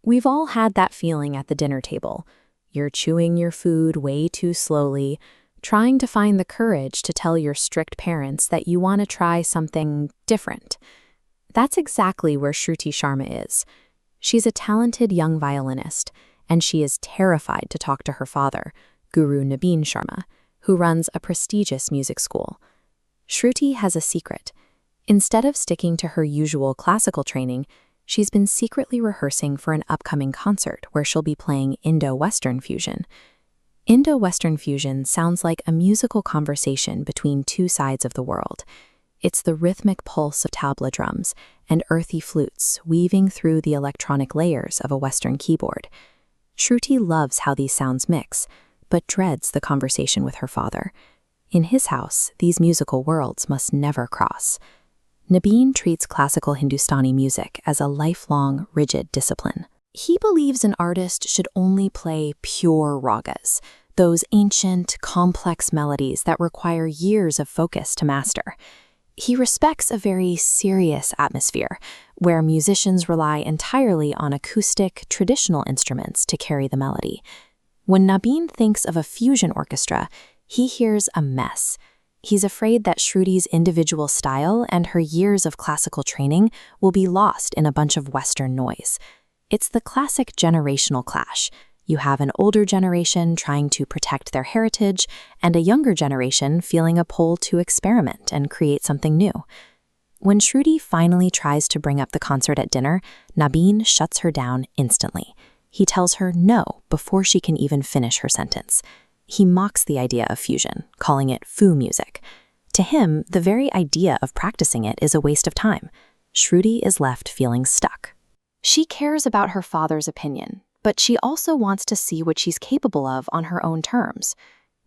We've all had that feeling at the dinner table. You're chewing your food way too slowly, trying to find the courage to tell your strict parents that you want to try something different. That's exactly where Shruti Sharma is. She's a talented young violinist, and she is terrified to talk to her father, Guru Nabin Sharma, who runs a prestigious music school. Shruti has a secret. Instead of sticking to her usual classical training, she's been secretly rehearsing for an upcoming concert where she'll be playing Indo-Western fusion. Indo-Western fusion sounds like a musical conversation between two sides of the world. It's the rhythmic pulse of tabla drums and earthy flutes weaving through the electronic layers of a Western keyboard. Shruti loves how these sounds mix, but dreads the conversation with her father. In his house, these musical worlds must never cross. Nabin treats classical Hindustani music as a lifelong, rigid discipline. He believes an artist should only play pure ragas, those ancient, complex melodies that require years of focus to master. He respects a very serious atmosphere, where musicians rely entirely on acoustic, traditional instruments to carry the melody. When Nabin thinks of a fusion orchestra, he hears a mess. He's afraid that Shruti's individual style and her years of classical training will be lost in a bunch of Western noise. It's the classic generational clash. You have an older generation trying to protect their heritage, and a younger generation feeling a pull to experiment and create something new. When Shruti finally tries to bring up the concert at dinner, Nabin shuts her down instantly. He tells her no before she can even finish her sentence. He mocks the idea of fusion, calling it foo music. To him, the very idea of practicing it is a waste of time. Shruti is left feeling stuck. She cares about her father's opinion, but she also wants to see what she's capable of on her own terms.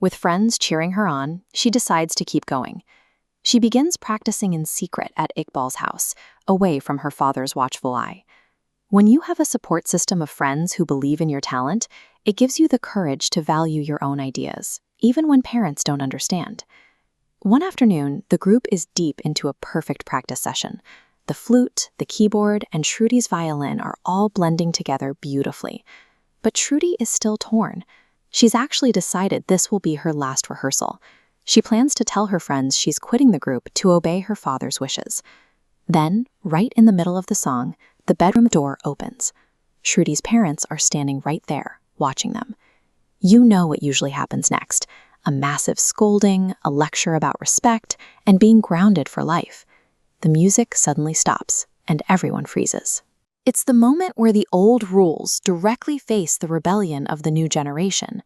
With friends cheering her on, she decides to keep going. She begins practicing in secret at Iqbal's house, away from her father's watchful eye. When you have a support system of friends who believe in your talent, it gives you the courage to value your own ideas, even when parents don't understand. One afternoon, the group is deep into a perfect practice session. The flute, the keyboard, and Shruti's violin are all blending together beautifully. But Shruti is still torn. She's actually decided this will be her last rehearsal. She plans to tell her friends she's quitting the group to obey her father's wishes. Then, right in the middle of the song, the bedroom door opens. Shruti's parents are standing right there, watching them. You know what usually happens next: a massive scolding, a lecture about respect, and being grounded for life. The music suddenly stops, and everyone freezes. It's the moment where the old rules directly face the rebellion of the new generation.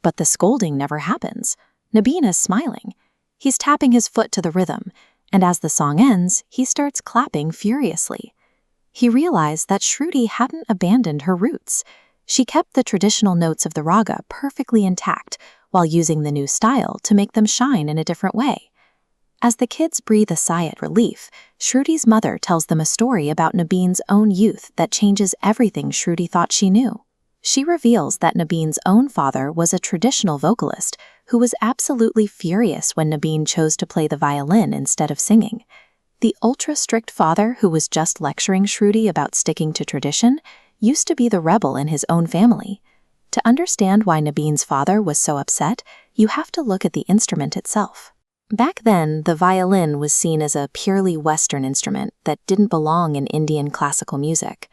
But the scolding never happens. Nabin is smiling. He's tapping his foot to the rhythm, and as the song ends, he starts clapping furiously. He realized that Shruti hadn't abandoned her roots. She kept the traditional notes of the raga perfectly intact, while using the new style to make them shine in a different way. As the kids breathe a sigh of relief, Shruti's mother tells them a story about Nabin's own youth that changes everything Shruti thought she knew. She reveals that Nabin's own father was a traditional vocalist who was absolutely furious when Nabin chose to play the violin instead of singing. The ultra-strict father who was just lecturing Shruti about sticking to tradition used to be the rebel in his own family. To understand why Nabin's father was so upset, you have to look at the instrument itself. Back then, the violin was seen as a purely Western instrument that didn't belong in Indian classical music.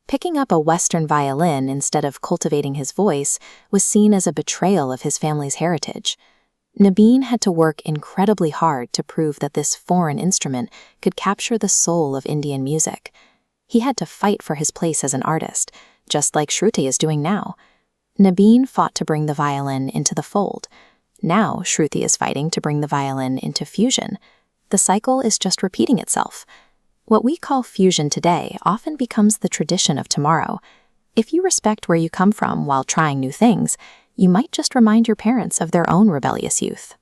Picking up a Western violin instead of cultivating his voice was seen as a betrayal of his family's heritage. Nabin had to work incredibly hard to prove that this foreign instrument could capture the soul of Indian music. He had to fight for his place as an artist, just like Shruti is doing now. Nabin fought to bring the violin into the fold. Now Shruti is fighting to bring the violin into fusion. The cycle is just repeating itself. What we call fusion today often becomes the tradition of tomorrow. If you respect where you come from while trying new things, you might just remind your parents of their own rebellious youth.